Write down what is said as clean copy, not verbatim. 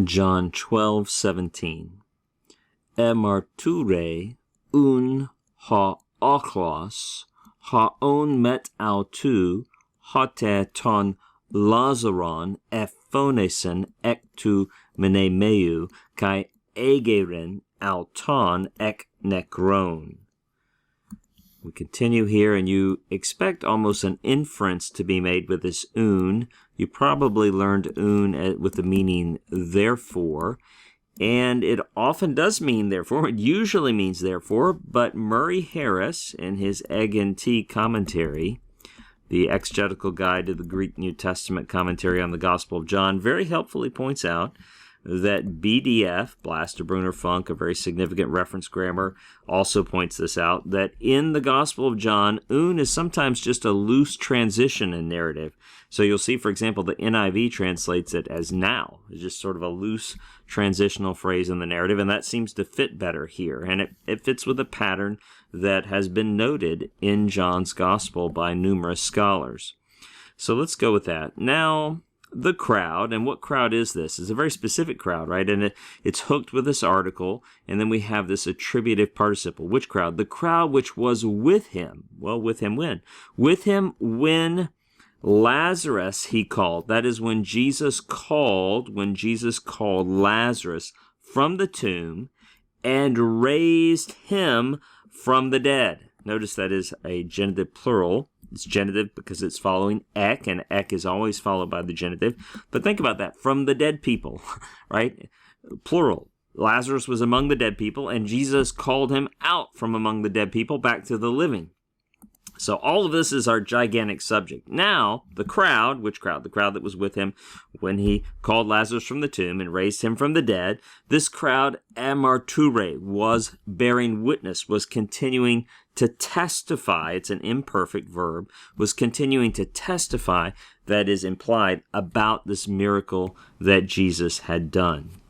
John 12:17. Emarture un ha ochlos haon met autou hote ton Lazaron ephonesin ektu menemeu kai egerin auton ek nekron. We continue here, and you expect almost an inference to be made with this un. You probably learned un with the meaning therefore, and it often does mean therefore. It usually means therefore, but Murray Harris, in his Egg and Tea commentary, the Exegetical Guide to the Greek New Testament Commentary on the Gospel of John, very helpfully points out that BDF, Blaster, Bruner, Funk, a very significant reference grammar, also points this out, that in the Gospel of John, un is sometimes just a loose transition in narrative. So you'll see, for example, the NIV translates it as now. It's just sort of a loose transitional phrase in the narrative, and that seems to fit better here. And it fits with a pattern that has been noted in John's Gospel by numerous scholars. So let's go with that. Now, the crowd, and what crowd is this? It's a very specific crowd, right? And it's hooked with this article, and then we have this attributive participle. Which crowd? The crowd which was with him. Well, with him when? With him when Lazarus he called. That is when Jesus called Lazarus from the tomb and raised him from the dead. Notice that is a genitive plural. It's genitive because it's following ek, and ek is always followed by the genitive. But think about that, from the dead people, right? Plural. Lazarus was among the dead people, and Jesus called him out from among the dead people back to the living. So all of this is our gigantic subject. Now, the crowd, which crowd? The crowd that was with him when he called Lazarus from the tomb and raised him from the dead. This crowd, amarture, was bearing witness, was continuing to testify. It's an imperfect verb. Was continuing to testify, that is implied, about this miracle that Jesus had done.